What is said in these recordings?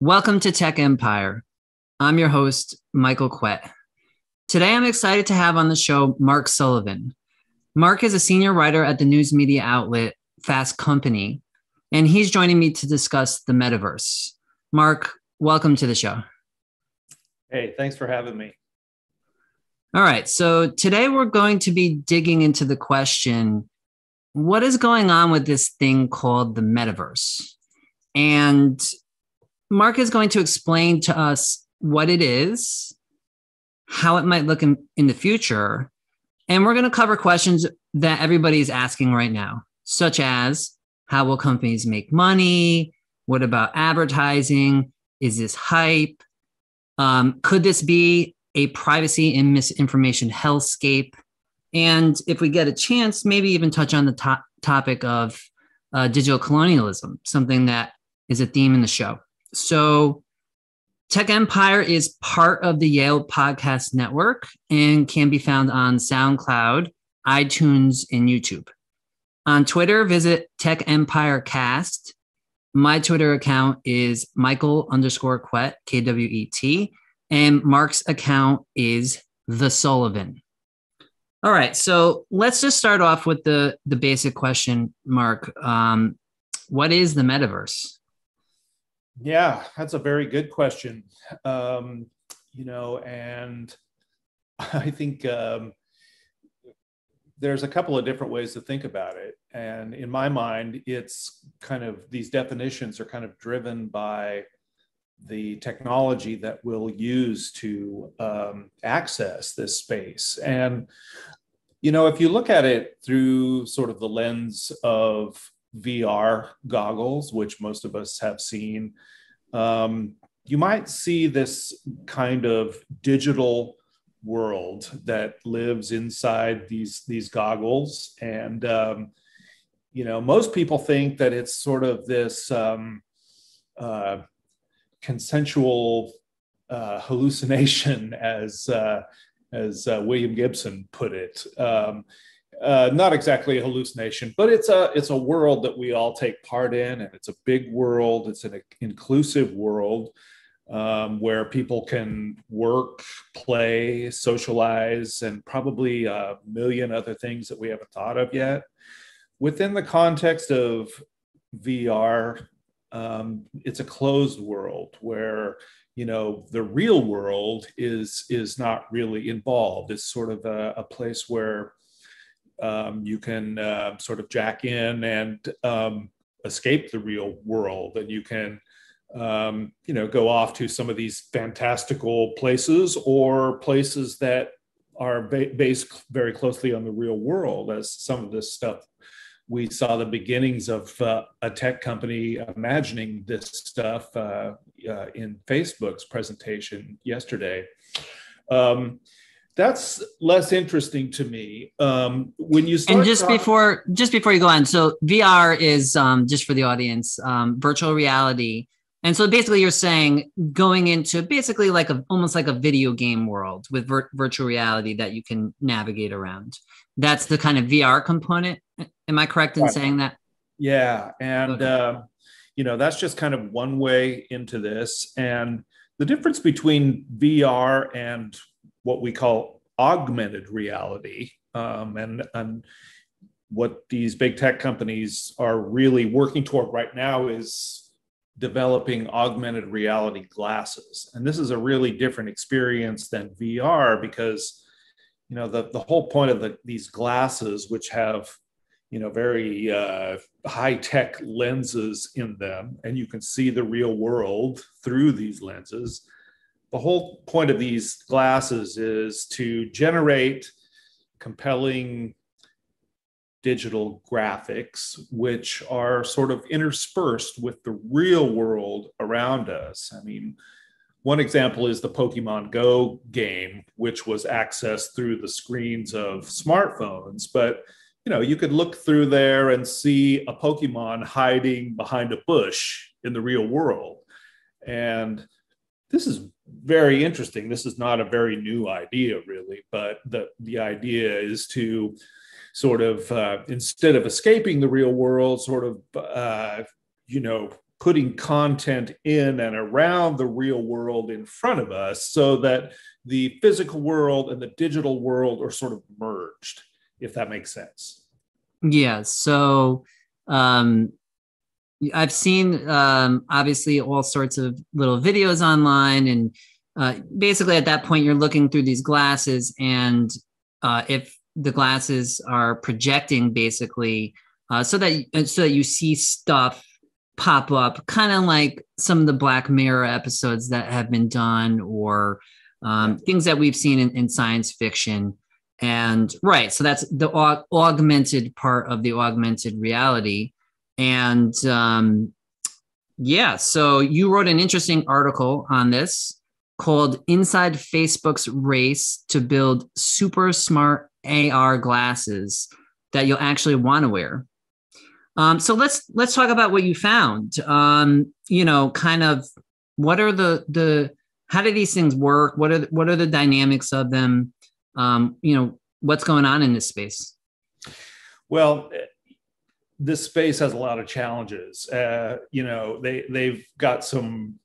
Welcome to Tech Empire. I'm your host, Michael Quett. Today, I'm excited to have on the show Mark Sullivan. Mark is a senior writer at the news media outlet Fast Company, and he's joining me to discuss the Metaverse. Mark, welcome to the show. Hey, thanks for having me. All right, so today we're going to be digging into the question, what is going on with this thing called the Metaverse? And Mark is going to explain to us what it is, how it might look in the future, and we're going to cover questions that everybody is asking right now, such as how will companies make money? What about advertising? Is this hype? Could this be a privacy and misinformation hellscape? And if we get a chance, maybe even touch on the topic of digital colonialism, something that is a theme in the show. So Tech Empire is part of the Yale Podcast Network and can be found on SoundCloud, iTunes, and YouTube. On Twitter, visit Tech Empire Cast. My Twitter account is Michael_Quett, Kwet, and Mark's account is The Sullivan. All right, so let's just start off with the basic question, Mark. What is the Metaverse? Yeah, that's a very good question. And I think there's a couple of different ways to think about it. And in my mind, it's kind of, these definitions are kind of driven by the technology that we'll use to access this space. And, if you look at it through sort of the lens of VR goggles, which most of us have seen, you might see this kind of digital world that lives inside these goggles. And, most people think that it's sort of this consensual hallucination, as William Gibson put it. Not exactly a hallucination, but it's a world that we all take part in, and it's a big world. It's an inclusive world where people can work, play, socialize, and probably a million other things that we haven't thought of yet. Within the context of VR, it's a closed world where the real world is not really involved. It's sort of a place where you can sort of jack in and escape the real world, and you can go off to some of these fantastical places or places that are based very closely on the real world, as some of this stuff. We saw the beginnings of a tech company imagining this stuff in Facebook's presentation yesterday. That's less interesting to me. When you start, and before you go on, so VR is just for the audience, virtual reality, and so basically you're saying going into basically almost like a video game world with virtual reality that you can navigate around. That's the kind of VR component. Am I correct in saying that? Yeah, and okay. That's just kind of one way into this, and the difference between VR and what we call augmented reality, and what these big tech companies are really working toward right now is developing augmented reality glasses. And this is a really different experience than VR, because the whole point of these glasses, which have very high-tech lenses in them, and you can see the real world through these lenses. The whole point of these glasses is to generate compelling digital graphics, which are sort of interspersed with the real world around us. I mean, one example is the Pokemon Go game, which was accessed through the screens of smartphones. But, you could look through there and see a Pokemon hiding behind a bush in the real world. And this is very interesting. This is not a very new idea, really, but the idea is to sort of, instead of escaping the real world, sort of, putting content in and around the real world in front of us so that the physical world and the digital world are sort of merged, if that makes sense. Yeah. So I've seen obviously all sorts of little videos online, and basically at that point you're looking through these glasses, and if the glasses are projecting basically so that you see stuff pop up, kind of like some of the Black Mirror episodes that have been done, or things that we've seen in science fiction. And right, so that's the augmented part of the augmented reality. And yeah, so you wrote an interesting article on this called Inside Facebook's Race to Build Super Smart AR Glasses that you'll actually want to wear. So let's talk about what you found. Kind of what are the how do these things work? What are the dynamics of them? What's going on in this space? Well, this space has a lot of challenges. They've got some,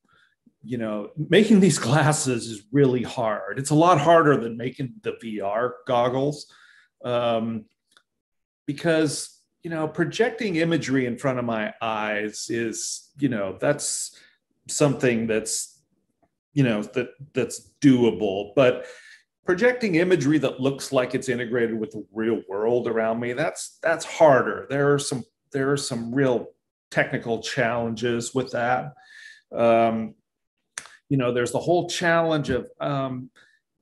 making these glasses is really hard. It's a lot harder than making the VR goggles because, projecting imagery in front of my eyes is, that's something that's, that's doable. But projecting imagery that looks like it's integrated with the real world around me, that's harder. There are some real technical challenges with that. There's the whole challenge of,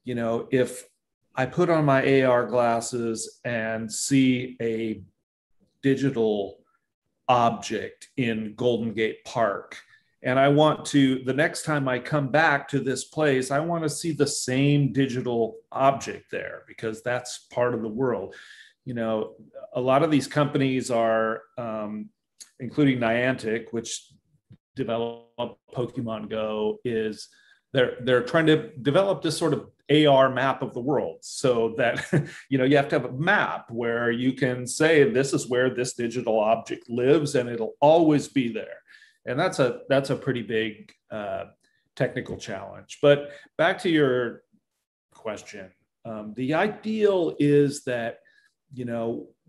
if I put on my AR glasses and see a digital object in Golden Gate Park, and I want to, the next time I come back to this place, I want to see the same digital object there because that's part of the world. A lot of these companies are, including Niantic, which developed Pokemon Go, is they're trying to develop this sort of AR map of the world so that, you have to have a map where you can say, this is where this digital object lives and it'll always be there. And that's a pretty big technical challenge. But back to your question, the ideal is that,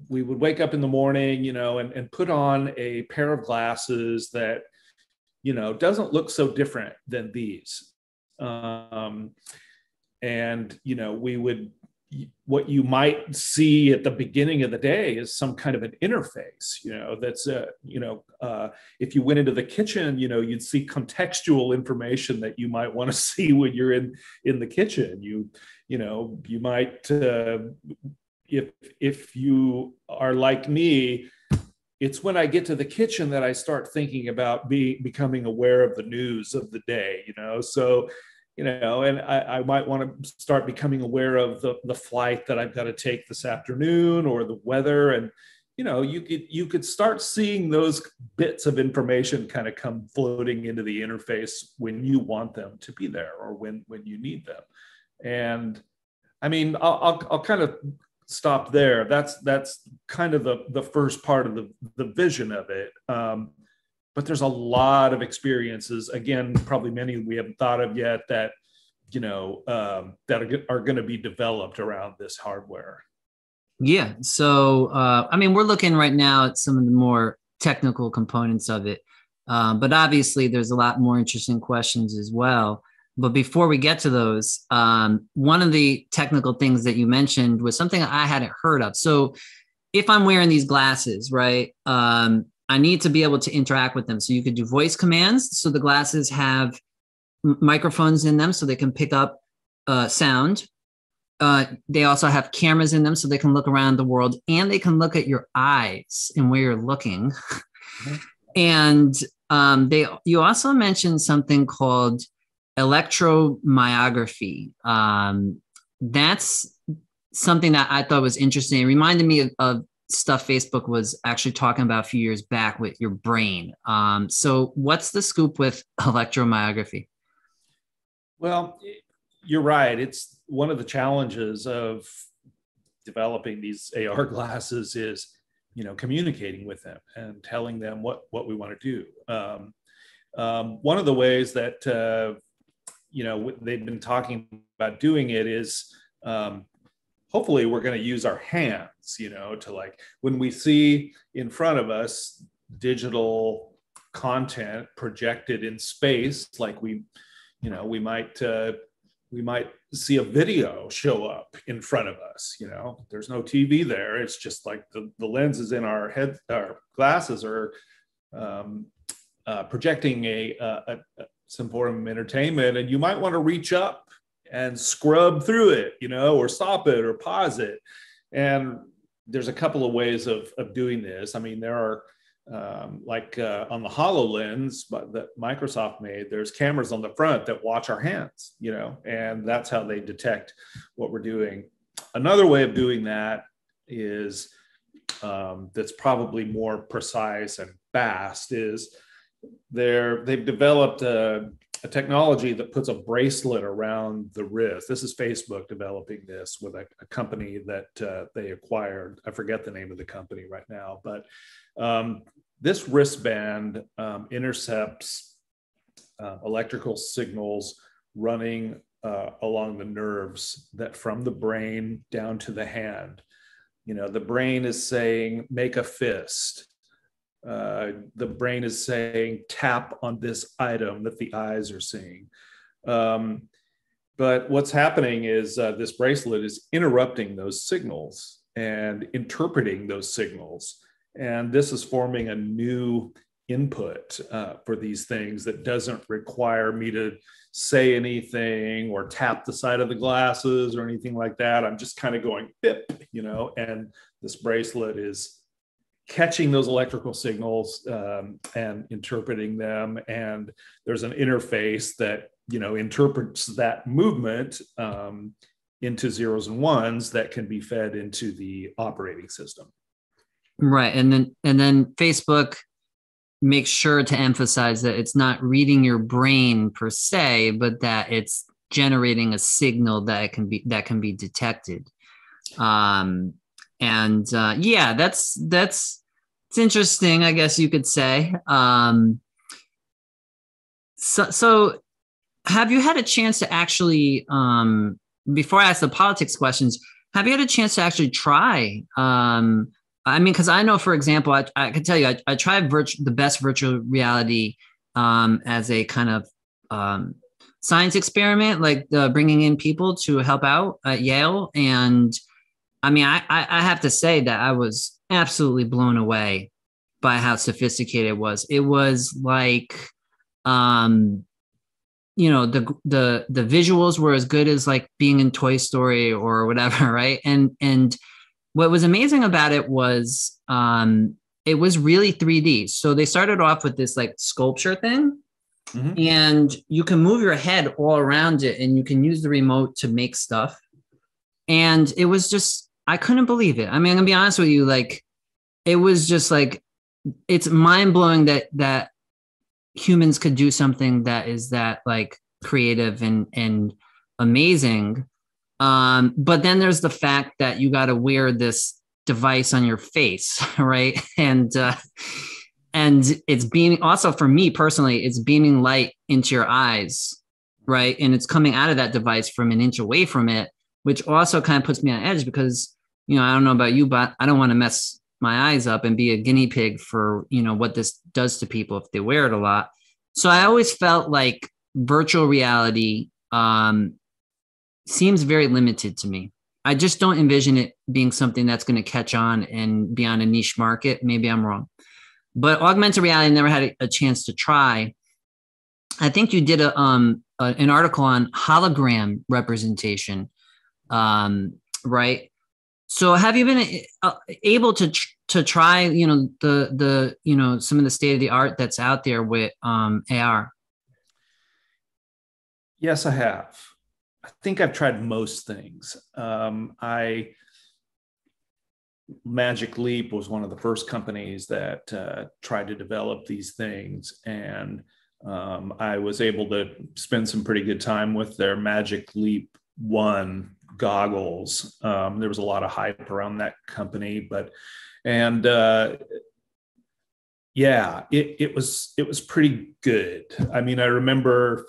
we would wake up in the morning, and put on a pair of glasses that, doesn't look so different than these. We would, what you might see at the beginning of the day is some kind of an interface, that's, if you went into the kitchen, you'd see contextual information that you might want to see when you're in the kitchen. You might, if you are like me, it's when I get to the kitchen that I start thinking about becoming aware of the news of the day, so, and I might want to start becoming aware of the flight that I've got to take this afternoon or the weather. And, you could start seeing those bits of information kind of come floating into the interface when you want them to be there or when you need them. And I mean, I'll kind of stop there. That's kind of the first part of the vision of it. But there's a lot of experiences, again, probably many we haven't thought of yet that, that are going to be developed around this hardware. Yeah. So, we're looking right now at some of the more technical components of it. But obviously there's a lot more interesting questions as well. But before we get to those, one of the technical things that you mentioned was something I hadn't heard of. So if I'm wearing these glasses, right, I need to be able to interact with them. So you could do voice commands. So the glasses have microphones in them so they can pick up sound. They also have cameras in them so they can look around the world and they can look at your eyes and where you're looking. Mm-hmm. And you also mentioned something called electromyography. That's something that I thought was interesting. It reminded me of stuff Facebook was actually talking about a few years back with your brain. So what's the scoop with electromyography? Well, you're right. It's one of the challenges of developing these AR glasses is, communicating with them and telling them what we want to do. One of the ways that they've been talking about doing it is hopefully we're going to use our hands, to, like, when we see in front of us digital content projected in space, like we might see a video show up in front of us. There's no TV there. It's just like the lenses in our head, our glasses are projecting some form of entertainment, and you might want to reach up and scrub through it, or stop it or pause it. And there's a couple of ways of doing this. I mean, there are on the HoloLens that Microsoft made, there's cameras on the front that watch our hands, and that's how they detect what we're doing. Another way of doing that is that's probably more precise and fast is they've developed a technology that puts a bracelet around the wrist. This is Facebook developing this with a company that they acquired. I forget the name of the company right now, but this wristband intercepts electrical signals running along the nerves that from the brain down to the hand. The brain is saying, make a fist. The brain is saying, tap on this item that the eyes are seeing. But what's happening is this bracelet is interrupting those signals and interpreting those signals. And this is forming a new input for these things that doesn't require me to say anything or tap the side of the glasses or anything like that. I'm just kind of going bip, and this bracelet is catching those electrical signals and interpreting them. And there's an interface that, interprets that movement into zeros and ones that can be fed into the operating system. Right. And then Facebook makes sure to emphasize that it's not reading your brain per se, but that it's generating a signal that can be detected. Yeah, it's interesting, I guess you could say. So have you had a chance to actually, before I ask the politics questions, have you had a chance to actually try? Because I know, for example, I can tell you, I tried the best virtual reality as a kind of science experiment, like bringing in people to help out at Yale. And I have to say that I was absolutely blown away by how sophisticated it was. It was like, the visuals were as good as like being in Toy Story or whatever, right? And what was amazing about it was it was really 3D. So they started off with this like sculpture thing, mm-hmm. and you can move your head all around it, and you can use the remote to make stuff. And it was just, I couldn't believe it. I'm gonna be honest with you, like it was just like, it's mind blowing that humans could do something that is that like creative and amazing. But then there's the fact that you got to wear this device on your face, right? And it's beaming. Also, for me personally, it's beaming light into your eyes, right? And it's coming out of that device from an inch away from it, which also kind of puts me on edge because, I don't know about you, but I don't want to mess my eyes up and be a guinea pig for, what this does to people if they wear it a lot. So I always felt like virtual reality seems very limited to me. I just don't envision it being something that's going to catch on and be on a niche market. Maybe I'm wrong. But augmented reality, I never had a chance to try. I think you did an article on hologram representation, right? So have you been able to try, the some of the state of the art that's out there with AR? Yes, I have. I think I've tried most things. Magic Leap was one of the first companies that tried to develop these things. And I was able to spend some pretty good time with their Magic Leap 1 goggles. There was a lot of hype around that company, Yeah, it was pretty good. I mean, I remember,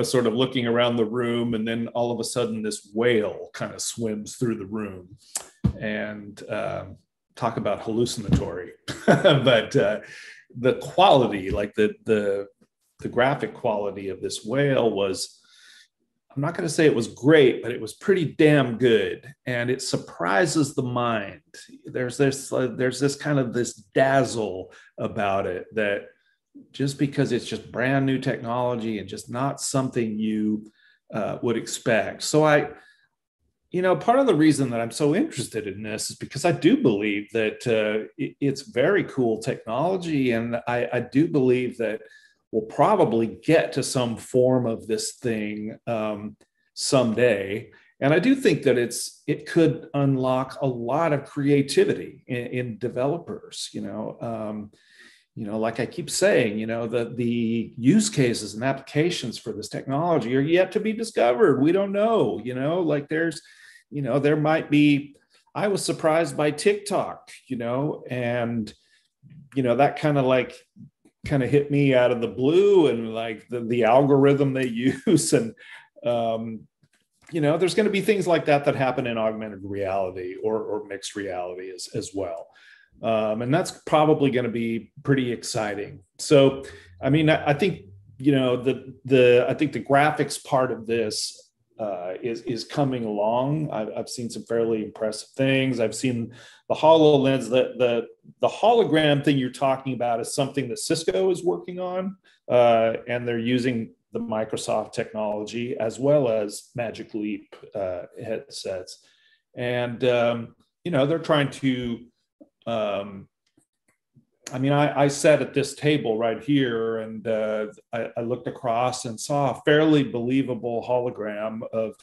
sort of looking around the room, and then all of a sudden, this whale kind of swims through the room, and talk about hallucinatory. But the quality, like the graphic quality of this whale was, I'm not going to say it was great, but it was pretty damn good, and it surprises the mind. There's this kind of this dazzle about it, that just because it's just brand new technology and just not something you would expect. So part of the reason that I'm so interested in this is because I do believe that it's very cool technology, and I do believe that we'll probably get to some form of this thing someday. And I do think that it could unlock a lot of creativity in developers. Like I keep saying, the use cases and applications for this technology are yet to be discovered. We don't know. Like there might be. I was surprised by TikTok. And that kind of hit me out of the blue, and like the algorithm they use. And, there's going to be things like that happen in augmented reality or mixed reality as well. And that's probably going to be pretty exciting. So, I mean, I think, I think the graphics part of this is coming along. I've seen some fairly impressive things. I've seen the HoloLens. The hologram thing you're talking about is something that Cisco is working on, and they're using the Microsoft technology as well as Magic Leap headsets, and they're trying to. I sat at this table right here, and I looked across and saw a fairly believable hologram of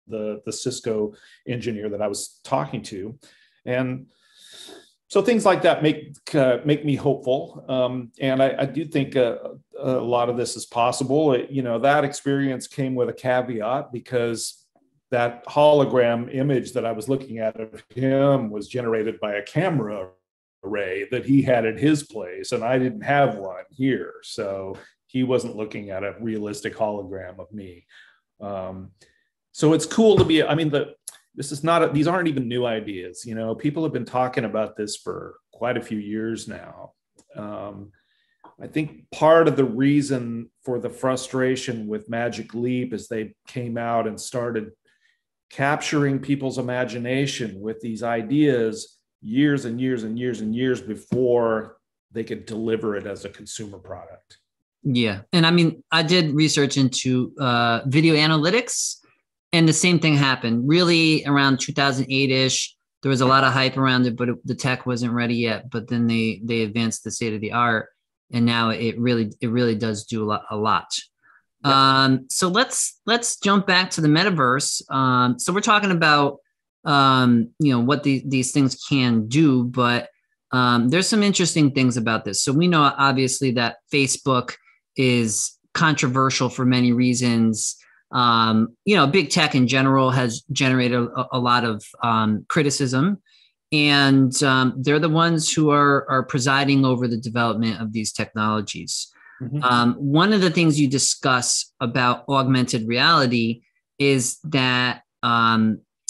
the Cisco engineer that I was talking to, and so things like that make me hopeful. And I do think a lot of this is possible. That experience came with a caveat, because that hologram image that I was looking at of him was generated by a camera array that he had at his place, and I didn't have one here, so he wasn't looking at a realistic hologram of me. So it's cool to be. These aren't even new ideas. People have been talking about this for quite a few years now. I think part of the reason for the frustration with Magic Leap is they came out and started capturing people's imagination with these ideas years and years and years and years before they could deliver it as a consumer product. Yeah. And I did research into video analytics, and the same thing happened really around 2008-ish. There was a lot of hype around it, but the tech wasn't ready yet. But then they advanced the state of the art, and now it really does do a lot. Yeah. So let's jump back to the metaverse. So we're talking about what these things can do, but there's some interesting things about this. So we know obviously that Facebook is controversial for many reasons. Big tech in general has generated a lot of criticism, and they're the ones who are presiding over the development of these technologies. Mm-hmm. One of the things you discuss about augmented reality is that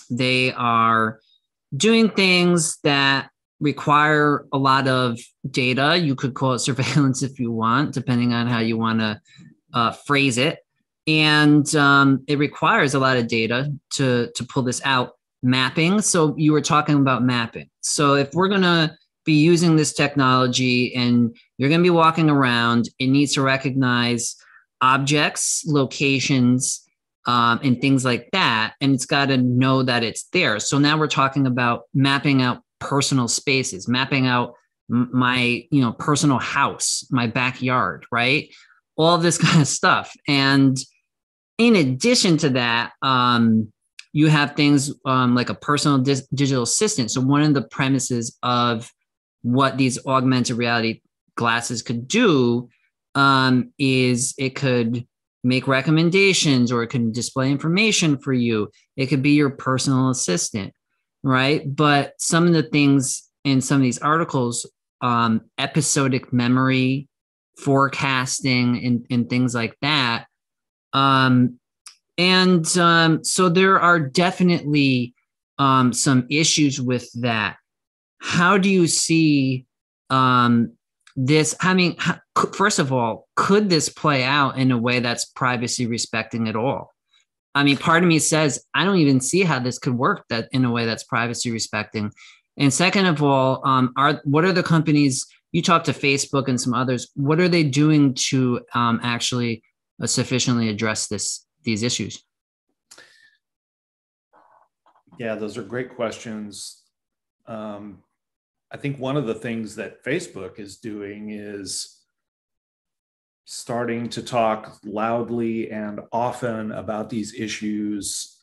they are doing things that require a lot of data. You could call it surveillance if you want, depending on how you want to phrase it. And it requires a lot of data to pull this out. Mapping. So you were talking about mapping. So if we're going to be using this technology and you're going to be walking around, it needs to recognize objects, locations, and things like that. And it's got to know that it's there. So now we're talking about mapping out personal spaces, mapping out my, personal house, my backyard, right? All of this kind of stuff. And in addition to that, you have things like a personal digital assistant. So one of the premises of what these augmented reality glasses could do is it could make recommendations, or it can display information for you. It could be your personal assistant, right? But some of the things in some of these articles episodic memory, forecasting, and things like that. So there are definitely some issues with that. How do you see this? I mean, first of all, could this play out in a way that's privacy respecting at all? I mean, part of me says, I don't even see how this could work that in a way that's privacy respecting. And second of all, what are the companies, you talk to Facebook and some others, what are they doing to actually sufficiently address these issues? Yeah, those are great questions. I think one of the things that Facebook is doing is starting to talk loudly and often about these issues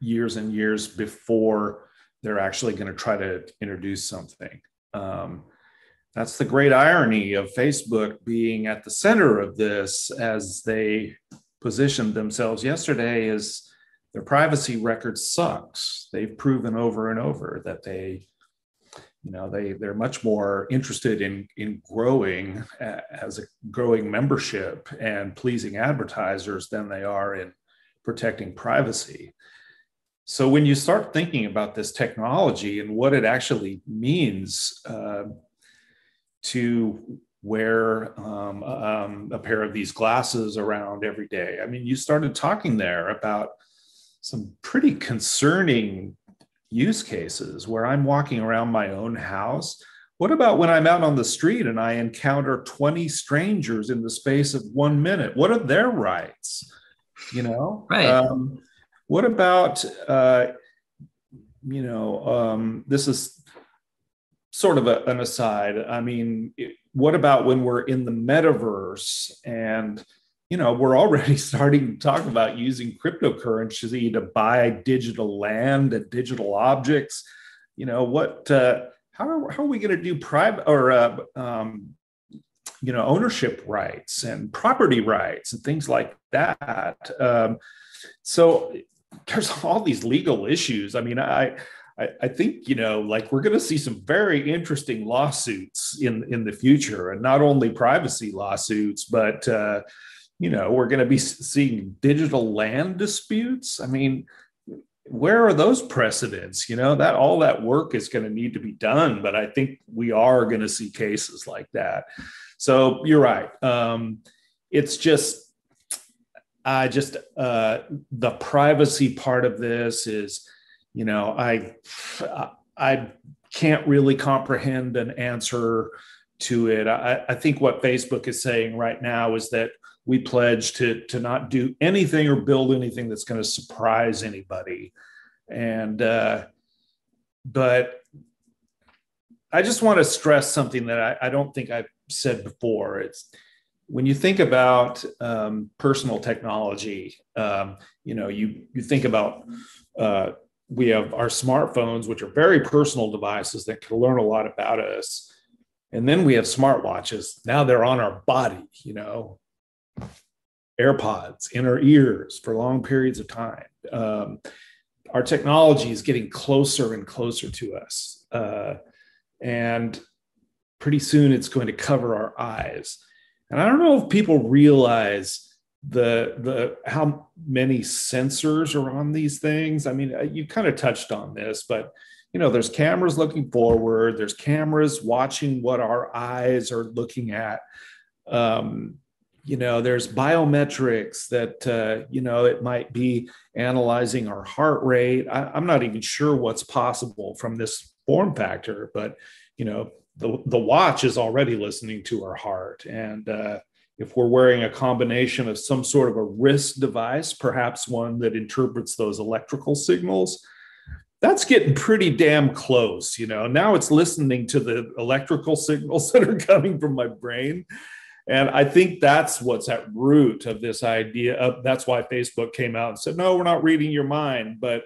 years and years before they're actually going to try to introduce something. That's the great irony of Facebook being at the center of this, as they positioned themselves yesterday, is their privacy record sucks. They've proven over and over that they're much more interested in growing as a growing membership and pleasing advertisers than they are in protecting privacy. So when you start thinking about this technology and what it actually means to wear a pair of these glasses around every day, I mean, you started talking there about some pretty concerning use cases where I'm walking around my own house. What about when I'm out on the street and I encounter 20 strangers in the space of 1 minute? What are their rights? Right. What about, this is sort of an aside. I mean, what about when we're in the metaverse and we're already starting to talk about using cryptocurrency to buy digital land and digital objects? How are we going to do private or ownership rights and property rights and things like that? So there's all these legal issues. I mean, I think, we're going to see some very interesting lawsuits in the future, and not only privacy lawsuits, but we're going to be seeing digital land disputes. I mean, where are those precedents? That all that work is going to need to be done, but I think we are going to see cases like that. So you're right. It's just, the privacy part of this is, I can't really comprehend an answer to it. I think what Facebook is saying right now is that we pledge to not do anything or build anything that's going to surprise anybody. And, but I just want to stress something that I don't think I've said before. It's when you think about personal technology, you think about, we have our smartphones, which are very personal devices that can learn a lot about us. And then we have smartwatches. Now they're on our body, AirPods in our ears for long periods of time. Our technology is getting closer and closer to us. And pretty soon it's going to cover our eyes. And I don't know if people realize the how many sensors are on these things. I mean, you kind of touched on this, but there's cameras looking forward, there's cameras watching what our eyes are looking at. There's biometrics that it might be analyzing our heart rate. I'm not even sure what's possible from this form factor, but the watch is already listening to our heart. And if we're wearing a combination of some sort of a wrist device, perhaps one that interprets those electrical signals, that's getting pretty damn close. Now it's listening to the electrical signals that are coming from my brain. And I think that's what's at root of this idea of, that's why Facebook came out and said, no, we're not reading your mind. But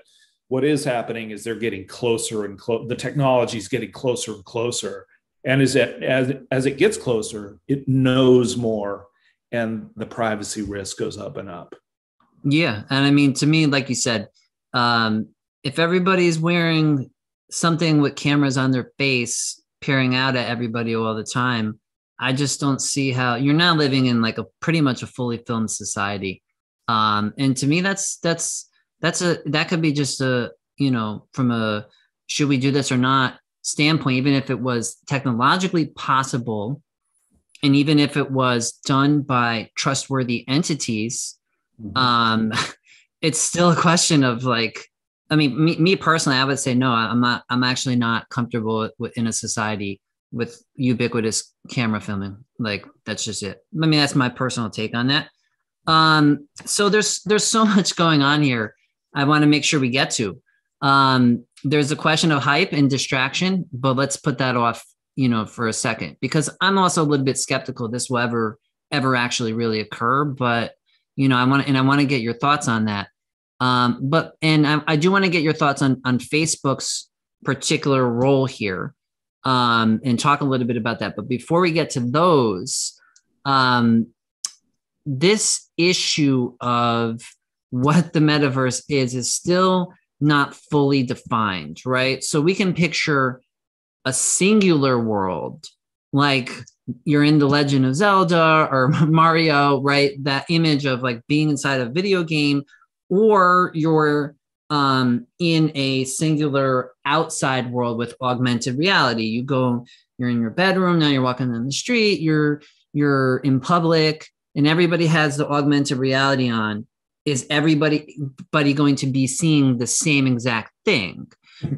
what is happening is they're getting closer and closer. The technology is getting closer and closer. And as it gets closer, it knows more, and the privacy risk goes up and up. Yeah. And I mean, to me, like you said, if everybody's wearing something with cameras on their face, peering out at everybody all the time. I just don't see how you're not living in like a pretty much a fully filmed society. And to me, that could be just a, from a should we do this or not standpoint, even if it was technologically possible, and even if it was done by trustworthy entities, it's still a question of like, I mean, me personally, I would say no. I'm actually not comfortable in a society with ubiquitous camera filming. Like that's just it. I mean, that's my personal take on that. So there's so much going on here. I want to make sure we get to. There's a question of hype and distraction, but let's put that off, for a second, because I'm also a little bit skeptical this will ever actually really occur. But I want to get your thoughts on that. But I do want to get your thoughts on Facebook's particular role here, and talk a little bit about that. But before we get to those, this issue of what the metaverse is still not fully defined, right? So we can picture a singular world, like you're in The Legend of Zelda or Mario, right? That image of like being inside a video game, or you're in a singular outside world with augmented reality. You're in your bedroom, now you're walking down the street, you're in public, and everybody has the augmented reality on. Is everybody going to be seeing the same exact thing?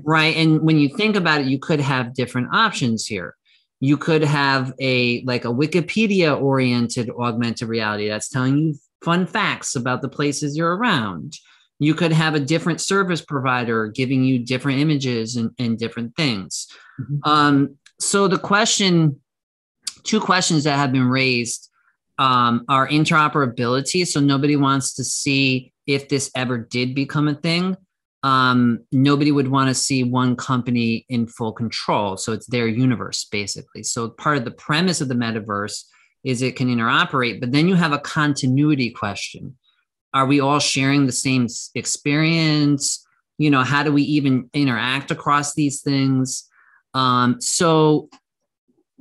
Right. And when you think about it, you could have different options here. You could have a Wikipedia oriented augmented reality that's telling you fun facts about the places you're around. You could have a different service provider giving you different images and different things. So two questions that have been raised are interoperability. So nobody wants to see if this ever did become a thing. Nobody would want to see one company in full control. So it's their universe, basically. So part of the premise of the metaverse is it can interoperate, but then you have a continuity question. Are we all sharing the same experience? How do we even interact across these things? So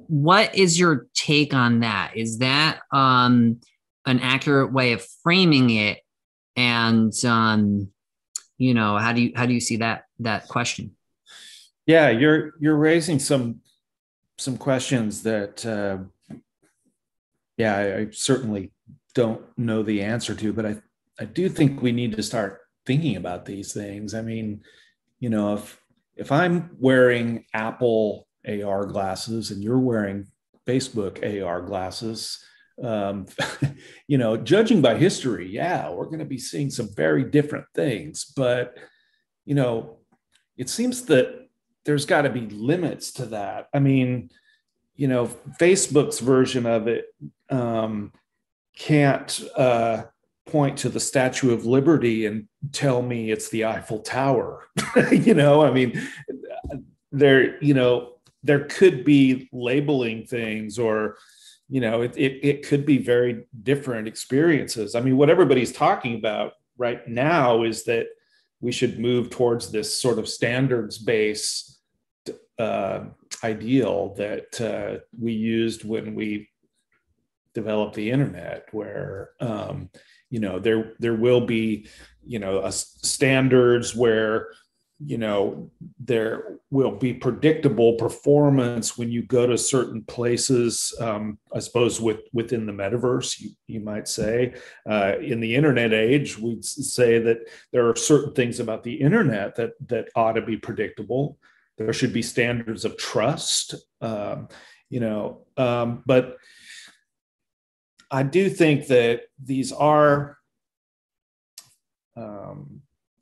what is your take on that? Is that an accurate way of framing it? And how do you see that question? Yeah, you're raising some questions that I certainly don't know the answer to, but I do think we need to start thinking about these things. I mean, if I'm wearing Apple AR glasses and you're wearing Facebook AR glasses, judging by history, we're going to be seeing some very different things. But, it seems that there's got to be limits to that. I mean, Facebook's version of it can't point to the Statue of Liberty and tell me it's the Eiffel Tower. I mean, there could be labeling things, or it could be very different experiences. I mean, what everybody's talking about right now is that we should move towards this sort of standards-based ideal that we used when we developed the internet, where there will be standards where there will be predictable performance when you go to certain places. I suppose within the metaverse, you might say. In the internet age, we'd say that there are certain things about the internet that ought to be predictable. There should be standards of trust, but I do think that these are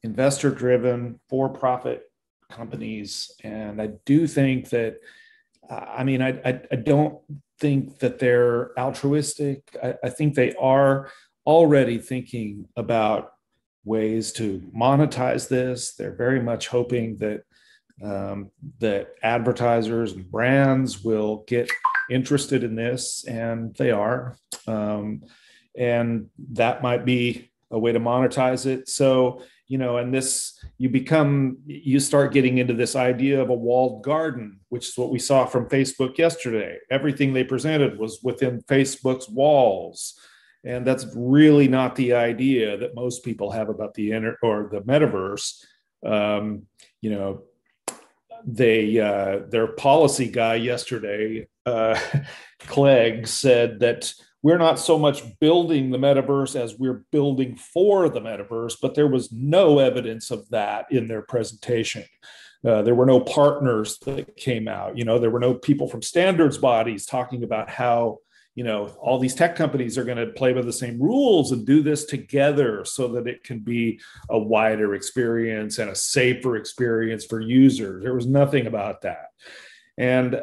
investor-driven, for-profit companies, and I do think that, I don't think that they're altruistic. I think they are already thinking about ways to monetize this. They're very much hoping that that advertisers and brands will get interested in this, and they are, and that might be a way to monetize it. So, and you start getting into this idea of a walled garden, which is what we saw from Facebook yesterday. Everything they presented was within Facebook's walls. And that's really not the idea that most people have about the metaverse. Their policy guy yesterday, Clegg, said that we're not so much building the metaverse as we're building for the metaverse, but there was no evidence of that in their presentation. There were no partners that came out. There were no people from standards bodies talking about how, all these tech companies are going to play by the same rules and do this together so that it can be a wider experience and a safer experience for users. There was nothing about that. And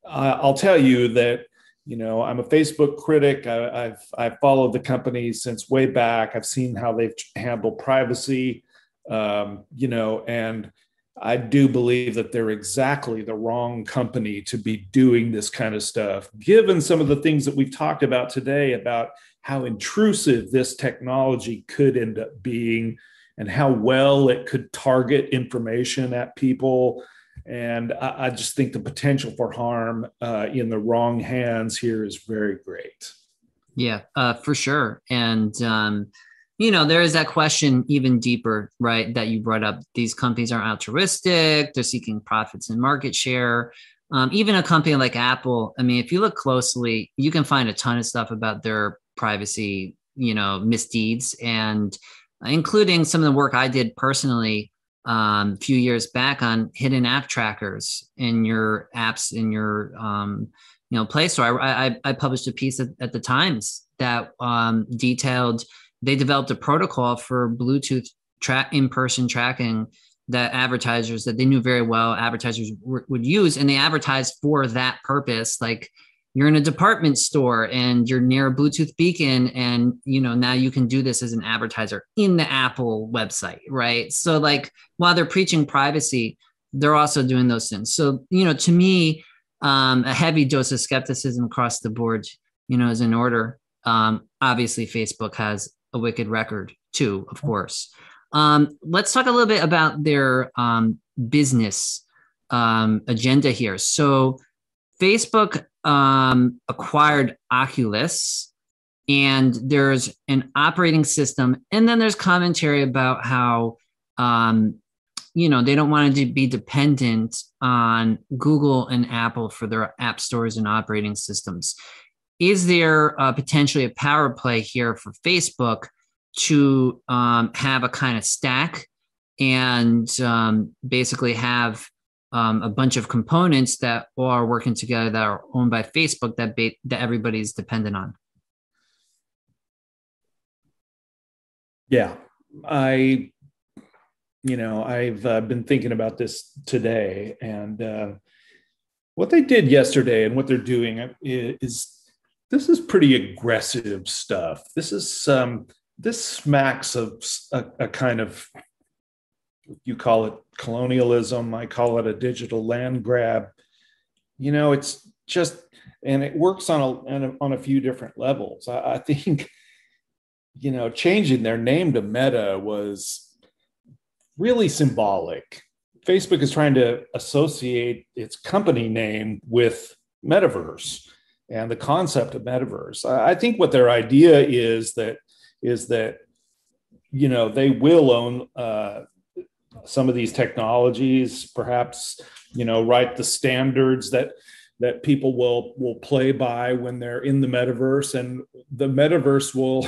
I'll tell you that, I'm a Facebook critic. I've followed the company since way back. I've seen how they've handled privacy, and I do believe that they're exactly the wrong company to be doing this kind of stuff, given some of the things that we've talked about today about how intrusive this technology could end up being and how well it could target information at people. And I just think the potential for harm in the wrong hands here is very great. Yeah, for sure. And, there is that question even deeper, right, that you brought up. These companies are altruistic. They're seeking profits and market share. Even a company like Apple, I mean, if you look closely, you can find a ton of stuff about their privacy, misdeeds, and including some of the work I did personally a few years back on hidden app trackers in your apps, in your Play Store. I published a piece at the Times that detailed they developed a protocol for Bluetooth in-person tracking that advertisers that they knew very well advertisers would use, and they advertised for that purpose. Like, you're in a department store and you're near a Bluetooth beacon, and now you can do this as an advertiser in the Apple website, right? So, like, while they're preaching privacy, they're also doing those things. So, to me, a heavy dose of skepticism across the board, is in order. Obviously, Facebook has a wicked record too, of course. Let's talk a little bit about their business agenda here. So Facebook acquired Oculus, and there's an operating system, and then there's commentary about how they don't want to be dependent on Google and Apple for their app stores and operating systems. Is there potentially a power play here for Facebook to have a kind of stack and basically have a bunch of components that all are working together that are owned by Facebook that everybody's dependent on? Yeah, I've been thinking about this today, and what they did yesterday and what they're doing is this is pretty aggressive stuff. This smacks of a kind of, you call it colonialism, I call it a digital land grab. It's just, and it works on a few different levels. I think, changing their name to Meta was really symbolic. Facebook is trying to associate its company name with Metaverse and the concept of Metaverse. I think what their idea is that they will own some of these technologies, perhaps write the standards that people will play by when they're in the metaverse, and the metaverse will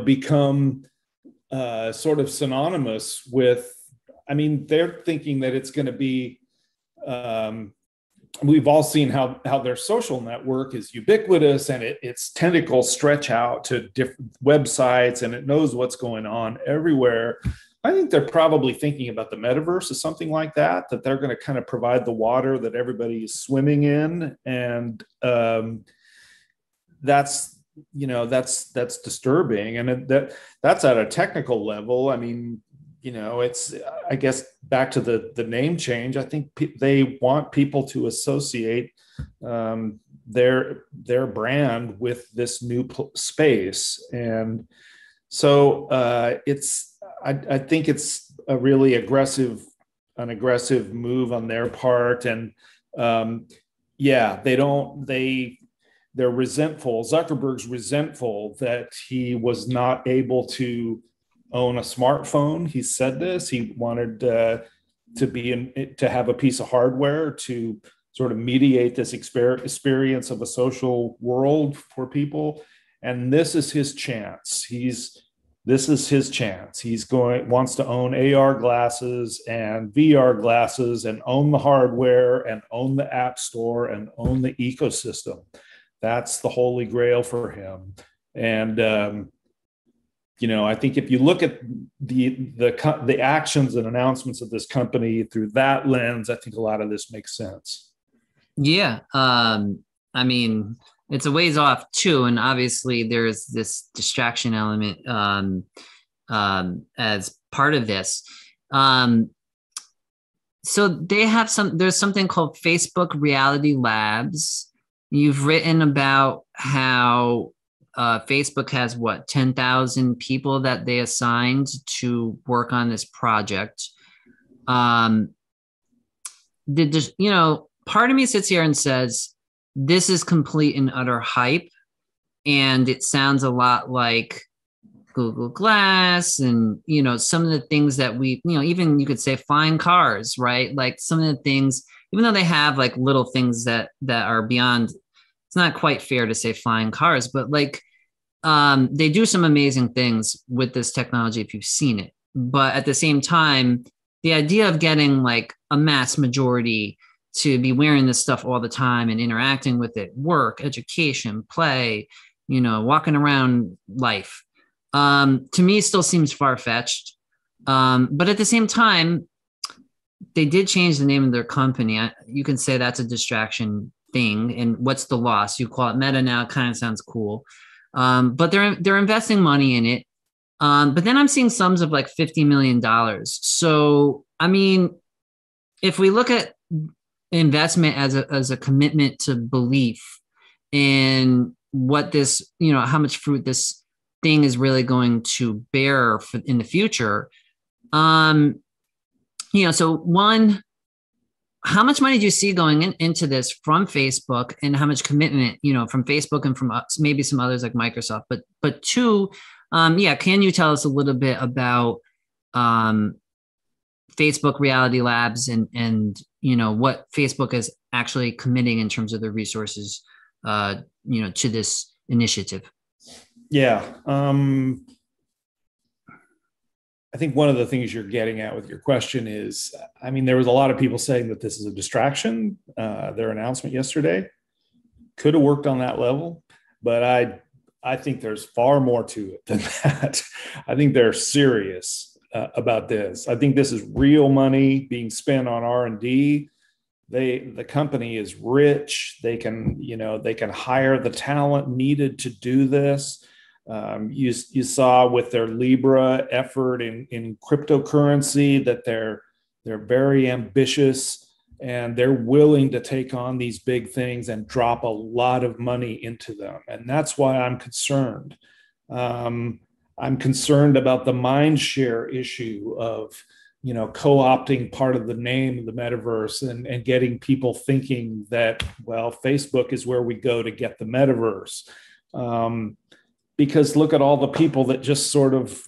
become sort of synonymous with, they're thinking that it's going to be we've all seen how their social network is ubiquitous, and its tentacles stretch out to different websites, and it knows what's going on everywhere. I think they're probably thinking about the metaverse as something like that they're going to kind of provide the water that everybody is swimming in. And that's disturbing. And that's at a technical level. It's, I guess, back to the name change. I think they want people to associate their brand with this new space. And so I think it's a really an aggressive move on their part. And yeah, they're resentful. Zuckerberg's resentful that he was not able to own a smartphone. He said this. He wanted to have a piece of hardware to sort of mediate this experience of a social world for people. And this is his chance. This is his chance. Wants to own AR glasses and VR glasses and own the hardware and own the app store and own the ecosystem. That's the holy grail for him. And I think if you look at the actions and announcements of this company through that lens, I think a lot of this makes sense. Yeah. I mean, it's a ways off too. And obviously there's this distraction element as part of this. So there's something called Facebook Reality Labs. You've written about how Facebook has 10,000 people that they assigned to work on this project. Part of me sits here and says, this is complete and utter hype. And it sounds a lot like Google Glass and, some of the things that even you could say flying cars, right? Like some of the things, even though they have like little things that are beyond, it's not quite fair to say flying cars, but like they do some amazing things with this technology if you've seen it. But at the same time, the idea of getting like a mass majority to be wearing this stuff all the time and interacting with it, work, education, play, walking around life, to me still seems far-fetched. But at the same time, they did change the name of their company. You can say that's a distraction thing. And what's the loss? You call it Meta now. It kind of sounds cool. But they're investing money in it. But then I'm seeing sums of like $50 million. So, I mean, if we look at investment as a commitment to belief in what this, how much fruit this thing is really going to bear in the future. So one, how much money do you see going into this from Facebook, and how much commitment, from Facebook and from maybe some others like Microsoft? But two, can you tell us a little bit about Facebook Reality Labs and what Facebook is actually committing in terms of the resources, to this initiative? Yeah. I think one of the things you're getting at with your question is, there was a lot of people saying that this is a distraction. Their announcement yesterday could have worked on that level, but I think there's far more to it than that. I think they're serious about this. I think this is real money being spent on R&D. The company is rich. They can hire the talent needed to do this. You saw with their Libra effort in cryptocurrency that they're very ambitious, and they're willing to take on these big things and drop a lot of money into them. And that's why I'm concerned. I'm concerned about the mind share issue of, co-opting part of the name of the metaverse and getting people thinking that, well, Facebook is where we go to get the metaverse. Because look at all the people that just sort of,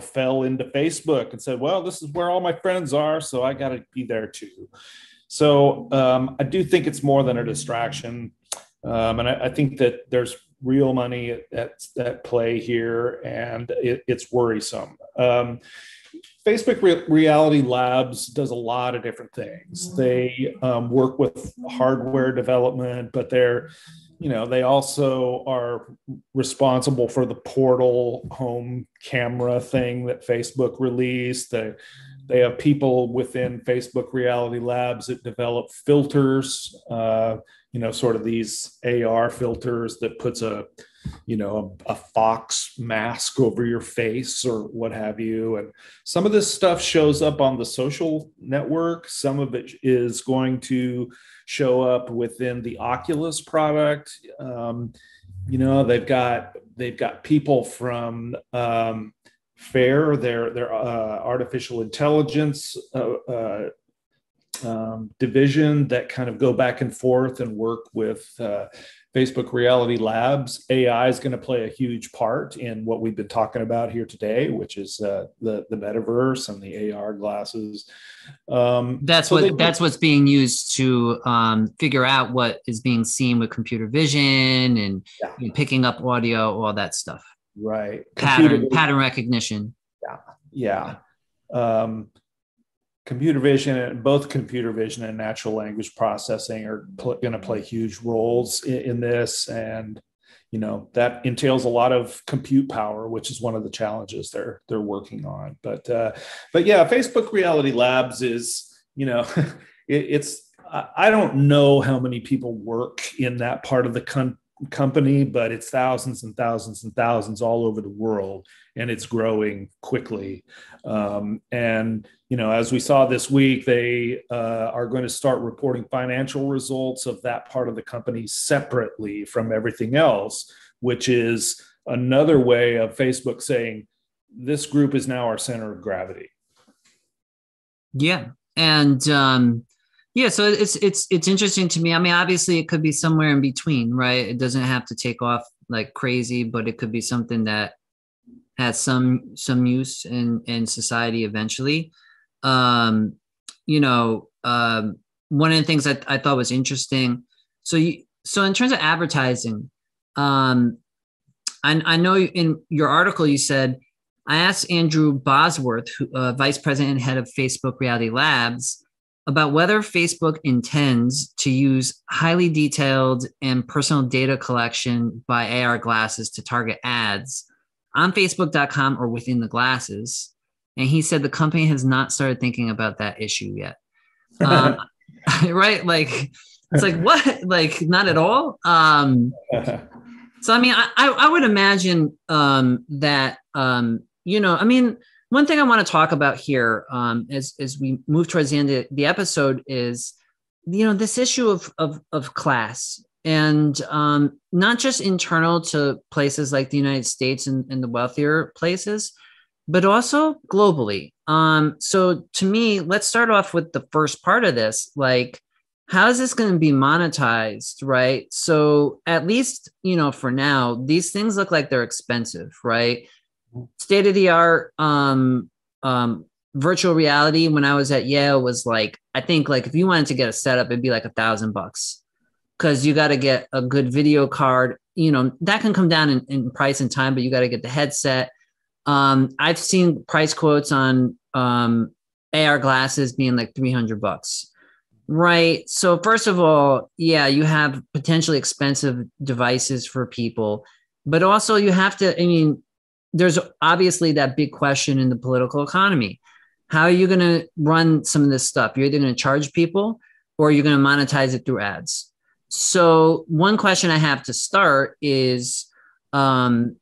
fell into Facebook and said, well, this is where all my friends are, so I got to be there too. So I do think it's more than a distraction. And I think that there's real money at play here, and it's worrisome. Facebook Reality Labs does a lot of different things. They work with hardware development, but they also are responsible for the Portal home camera thing that Facebook released. They have people within Facebook Reality Labs that develop filters, sort of these AR filters that puts a fox mask over your face or what have you. And some of this stuff shows up on the social network. Some of it is going to show up within the Oculus product. They've got people from fair. Their artificial intelligence division that kind of go back and forth and work with Facebook Reality Labs. AI is going to play a huge part in what we've been talking about here today, which is the metaverse and the AR glasses. That's what's being used to figure out what is being seen with computer vision and picking up audio, all that stuff. Right. Pattern recognition. Yeah. Computer vision, and both computer vision and natural language processing are going to play huge roles in this. And, that entails a lot of compute power, which is one of the challenges they're working on. But yeah, Facebook Reality Labs is, I don't know how many people work in that part of the company, but it's thousands and thousands and thousands all over the world, and it's growing quickly. And as we saw this week, they are going to start reporting financial results of that part of the company separately from everything else, which is another way of Facebook saying this group is now our center of gravity. Yeah, and so it's interesting to me. I mean, obviously, it could be somewhere in between, right? It doesn't have to take off like crazy, but it could be something that has some use in society eventually. One of the things that I thought was interesting. So in terms of advertising, I know in your article you said, I asked Andrew Bosworth, vice president and head of Facebook Reality Labs, about whether Facebook intends to use highly detailed and personal data collection by AR glasses to target ads on Facebook.com or within the glasses. And he said the company has not started thinking about that issue yet. Right? Like, it's like, what? Like, not at all? So, I mean, I would imagine that, I mean, one thing I want to talk about here as we move towards the end of the episode is, this issue of class, and not just internal to places like the United States and the wealthier places, but also globally. So to me, let's start off with the first part of this. Like, how is this going to be monetized, right? So at least, for now, these things look like they're expensive, right? State of the art virtual reality when I was at Yale was like, I think like if you wanted to get a setup, it'd be like $1,000 because you got to get a good video card. That can come down in price and time, but you got to get the headset. I've seen price quotes on AR glasses being like $300. Right. So first of all, yeah, you have potentially expensive devices for people, but also you have to, there's obviously that big question in the political economy. How are you going to run some of this stuff? You're either going to charge people or you're going to monetize it through ads. So one question I have to start is, what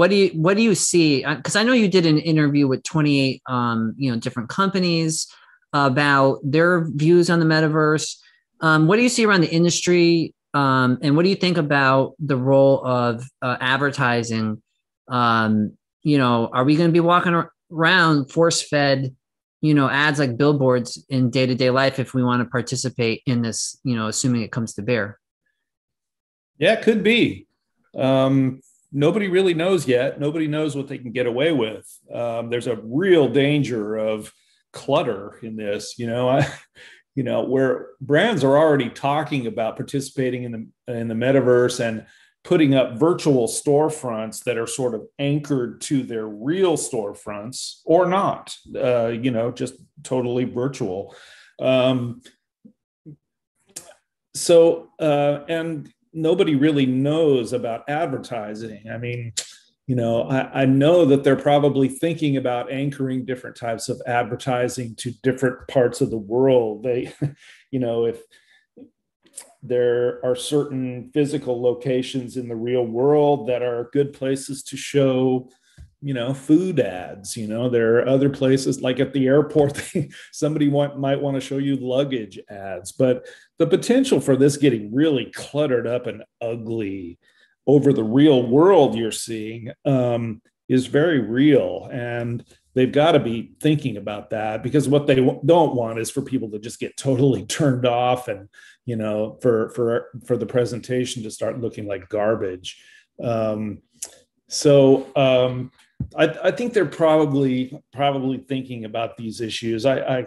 do you see? Because I know you did an interview with 28, different companies about their views on the metaverse. What do you see around the industry? And what do you think about the role of advertising? Are we going to be walking around force-fed, ads like billboards in day-to-day life if we want to participate in this, assuming it comes to bear? Yeah, it could be. Nobody really knows yet. Nobody knows what they can get away with. There's a real danger of clutter in this, where brands are already talking about participating in the metaverse and putting up virtual storefronts that are sort of anchored to their real storefronts or not, just totally virtual. And nobody really knows about advertising. I mean, I know that they're probably thinking about anchoring different types of advertising to different parts of the world. They, if there are certain physical locations in the real world that are good places to show, food ads, there are other places like at the airport, somebody might want to show you luggage ads, but the potential for this getting really cluttered up and ugly over the real world you're seeing is very real, and they've got to be thinking about that, because what they don't want is for people to just get totally turned off, and for the presentation to start looking like garbage. um, I think they're probably thinking about these issues. I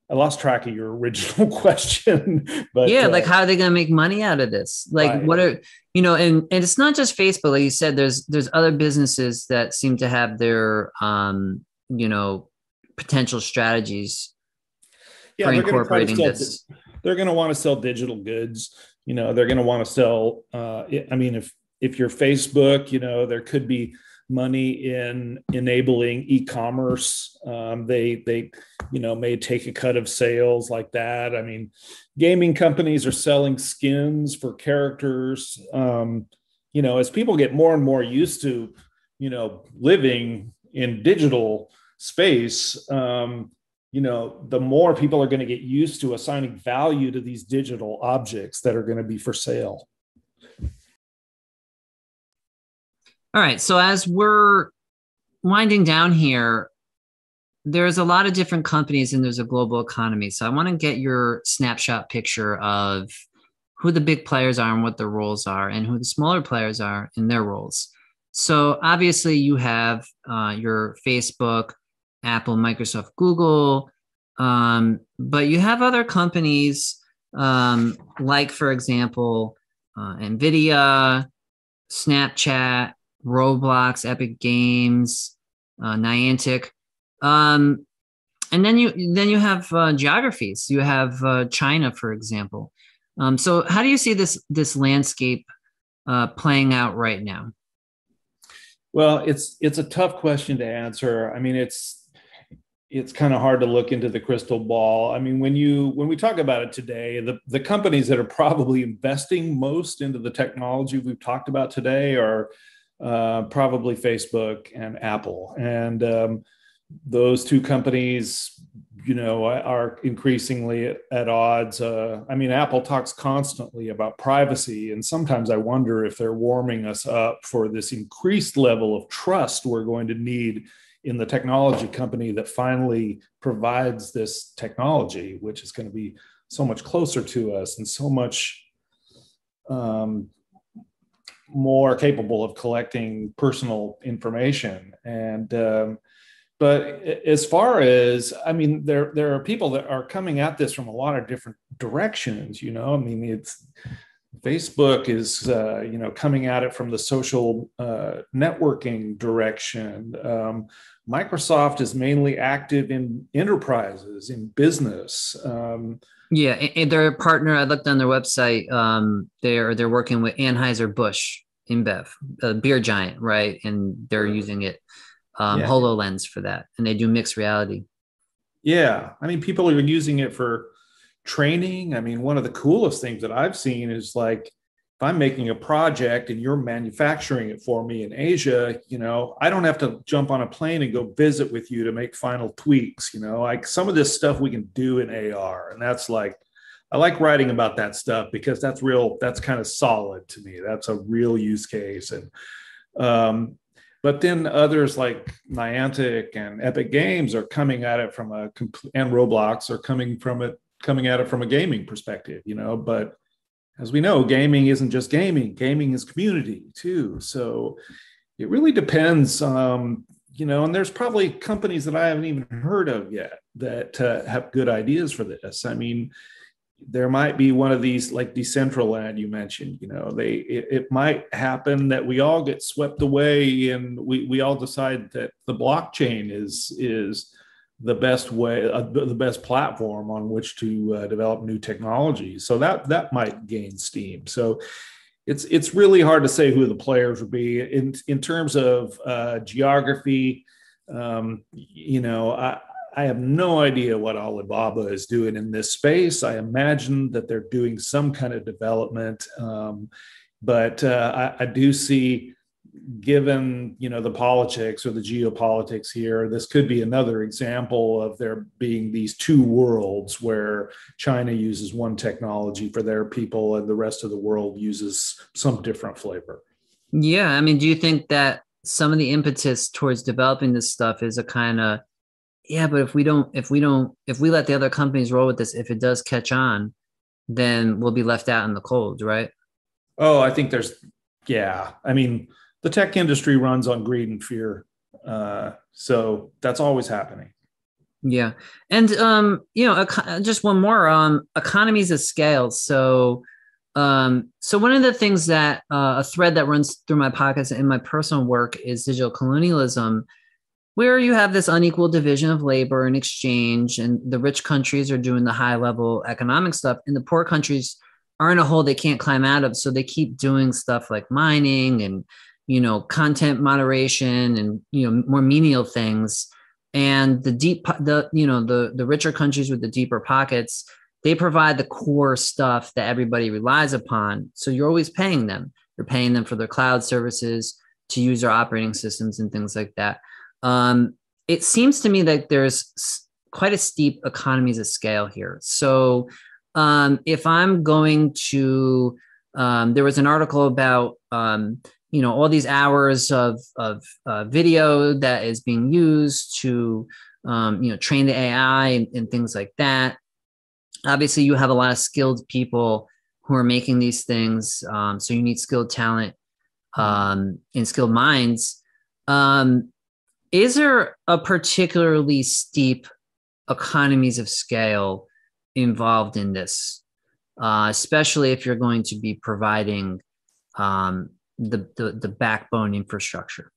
lost track of your original question, but Yeah, like how are they going to make money out of this? Like right. what are, and it's not just Facebook, like you said, there's other businesses that seem to have their you know, potential strategies Yeah, for they're going to try to incorporating sell. this. They're going to want to sell digital goods. They're going to want to sell. I mean, if you're Facebook, there could be money in enabling e-commerce. They may take a cut of sales like that. I mean, gaming companies are selling skins for characters. As people get more and more used to, living in digital space. The more people are going to get used to assigning value to these digital objects that are going to be for sale. All right. So as we're winding down here, there's a lot of different companies and there's a global economy. So I want to get your snapshot picture of who the big players are and what their roles are, and who the smaller players are in their roles. So obviously you have your Facebook, Apple, Microsoft, Google, but you have other companies like, for example, NVIDIA, Snapchat, Roblox, Epic Games, Niantic, and then you have geographies. You have China, for example. So how do you see this landscape playing out right now? Well, it's a tough question to answer. I mean, it's kind of hard to look into the crystal ball. I mean, when we talk about it today, the companies that are probably investing most into the technology we've talked about today are probably Facebook and Apple. And those two companies, are increasingly at odds. I mean, Apple talks constantly about privacy, and sometimes I wonder if they're warming us up for this increased level of trust we're going to need in the technology company that finally provides this technology, which is going to be so much closer to us and so much more capable of collecting personal information. And but as far as, I mean, there are people that are coming at this from a lot of different directions. I mean, it's Facebook is coming at it from the social networking direction. Microsoft is mainly active in enterprises, in business. Yeah, and they're a partner. I looked on their website. They're working with Anheuser-Busch InBev, a beer giant, right? And they're using it, Yeah. HoloLens for that, and they do mixed reality. Yeah, I mean, people are using it for training. I mean, one of the coolest things that I've seen is, like, if I'm making a project and you're manufacturing it for me in Asia, I don't have to jump on a plane and go visit with you to make final tweaks. Like, some of this stuff we can do in AR, and that's like, I like writing about that stuff because that's real. That's kind of solid to me. That's a real use case. But then others like Niantic and Epic Games are coming at it and Roblox are coming at it from a gaming perspective. But as we know, gaming isn't just gaming. Gaming is community too. So it really depends. And there's probably companies that I haven't even heard of yet that have good ideas for this. I mean, there might be one of these, like Decentraland you mentioned. It might happen that we all get swept away and we all decide that the blockchain is the best way, the best platform on which to develop new technologies. So that might gain steam. So it's really hard to say who the players would be in terms of geography. I have no idea what Alibaba is doing in this space. I imagine that they're doing some kind of development, but I do see, given the politics or the geopolitics here, this could be another example of there being these two worlds where China uses one technology for their people and the rest of the world uses some different flavor. Yeah, I mean, do you think that some of the impetus towards developing this stuff is a kind of, yeah, but if we let the other companies roll with this, if it does catch on, then we'll be left out in the cold, right? Oh, I think yeah. I mean, the tech industry runs on greed and fear. So that's always happening. Yeah. And just one more, economies of scale. So one of the things that a thread that runs through my pockets in my personal work is digital colonialism, where you have this unequal division of labor and exchange, and the rich countries are doing the high level economic stuff, and the poor countries are in a hole they can't climb out of. So they keep doing stuff like mining and, content moderation and, more menial things. And the richer countries with the deeper pockets, they provide the core stuff that everybody relies upon. So you're always paying them. You're paying them for their cloud services, to use their operating systems and things like that. It seems to me that there's quite a steep economies of scale here. So if I'm going to, there was an article about, all these hours of video that is being used to, train the AI and things like that. Obviously, you have a lot of skilled people who are making these things. So you need skilled talent and skilled minds. Is there a particularly steep economies of scale involved in this, especially if you're going to be providing the backbone infrastructure?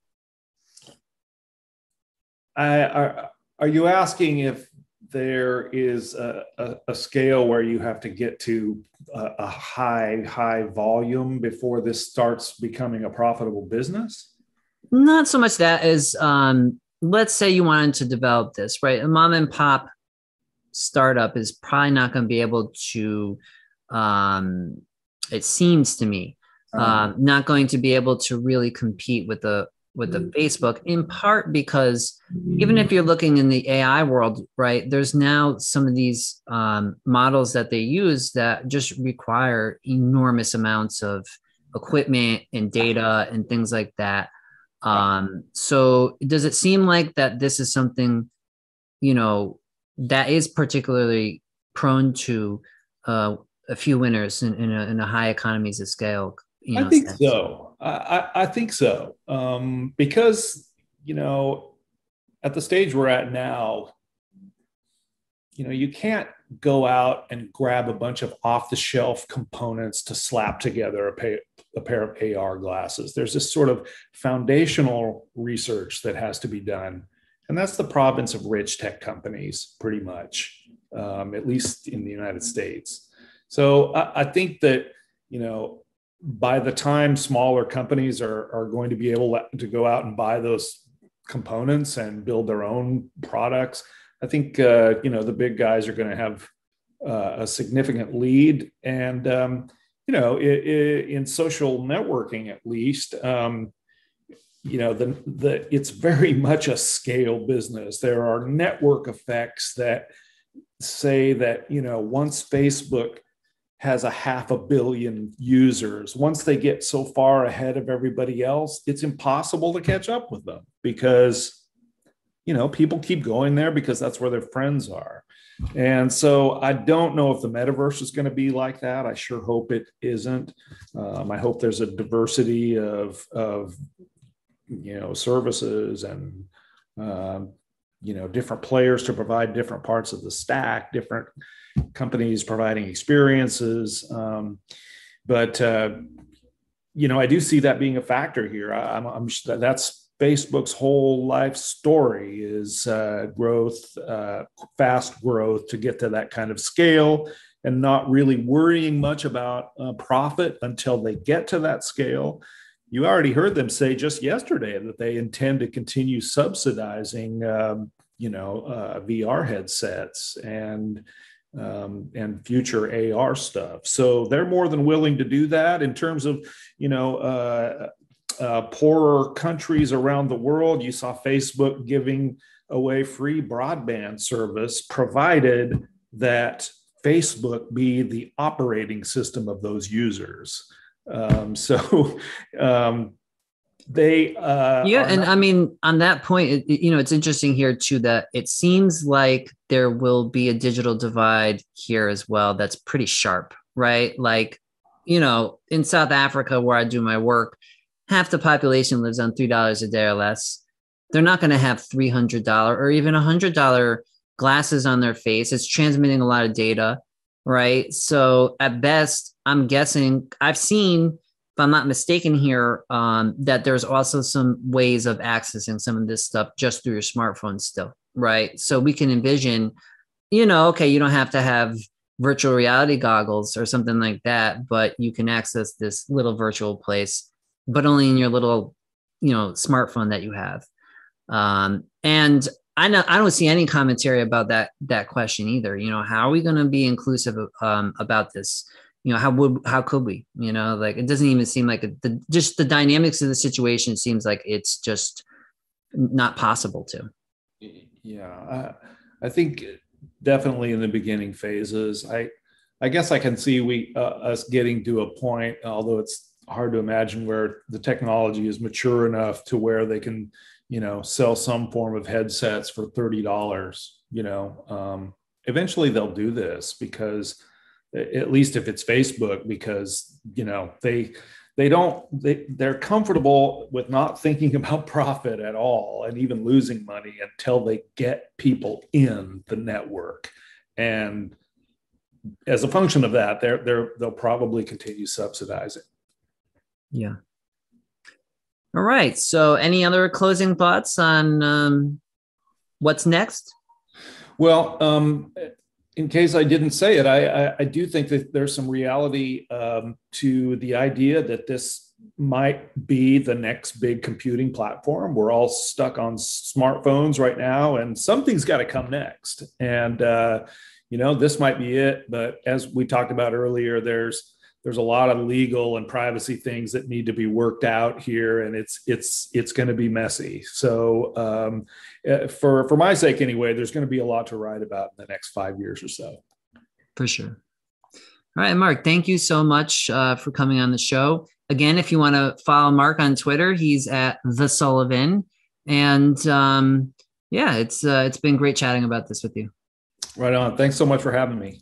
Are you asking if there is a scale where you have to get to a high volume before this starts becoming a profitable business? Not so much that as, let's say you wanted to develop this, right? A mom and pop startup is probably not going to be able to, it seems to me, not going to be able to really compete with the Facebook, in part because even if you're looking in the AI world, right, there's now some of these models that they use that just require enormous amounts of equipment and data and things like that. So does it seem like that this is something, that is particularly prone to a few winners in a high economies of scale? I think sense? so. I think so. Because, at the stage we're at now, you can't go out and grab a bunch of off-the-shelf components to slap together a pair of AR glasses. There's this sort of foundational research that has to be done. And that's the province of rich tech companies, pretty much, at least in the United States. So I think that, by the time smaller companies are going to be able to go out and buy those components and build their own products, I think, the big guys are going to have a significant lead. And, in social networking, at least, it's very much a scale business. There are network effects that say that, once Facebook has 500 million users, once they get so far ahead of everybody else, it's impossible to catch up with them because, people keep going there because that's where their friends are. And so I don't know if the metaverse is going to be like that. I sure hope it isn't. I hope there's a diversity of services and, different players to provide different parts of the stack, different companies providing experiences. But I do see that being a factor here. I'm that's Facebook's whole life story is growth, fast growth to get to that kind of scale, and not really worrying much about profit until they get to that scale. You already heard them say just yesterday that they intend to continue subsidizing, VR headsets and future AR stuff. So they're more than willing to do that. In terms of, poorer countries around the world, you saw Facebook giving away free broadband service, provided that Facebook be the operating system of those users. They Yeah, and I mean, on that point, it's interesting here too that it seems like there will be a digital divide here as well. That's pretty sharp, right? Like, in South Africa where I do my work, half the population lives on $3 a day or less. They're not going to have $300 or even $100 glasses on their face. It's transmitting a lot of data, right? So at best, I'm guessing I've seen, if I'm not mistaken here, that there's also some ways of accessing some of this stuff just through your smartphone still, right? So we can envision, okay, you don't have to have virtual reality goggles or something like that, but you can access this little virtual place, but only in your little, smartphone that you have. And I don't see any commentary about that question either. How are we going to be inclusive about this? How could we? Like it doesn't even seem like just the dynamics of the situation seems like it's just not possible to. Yeah, I think definitely in the beginning phases. I guess I can see us getting to a point, although it's hard to imagine, where the technology is mature enough to where they can, sell some form of headsets for $30. Eventually they'll do this because, at least if it's Facebook, because they're comfortable with not thinking about profit at all and even losing money until they get people in the network. And as a function of that, they'll probably continue subsidizing. Yeah. All right. So any other closing thoughts on what's next? Well, in case I didn't say it, I do think that there's some reality to the idea that this might be the next big computing platform. We're all stuck on smartphones right now, and something's got to come next. And, this might be it. But as we talked about earlier, there's a lot of legal and privacy things that need to be worked out here, and it's going to be messy. So for my sake anyway, there's going to be a lot to write about in the next 5 years or so. For sure. All right, Mark, thank you so much for coming on the show. Again, if you want to follow Mark on Twitter, he's at the Sullivan. And it's been great chatting about this with you. Right on. Thanks so much for having me.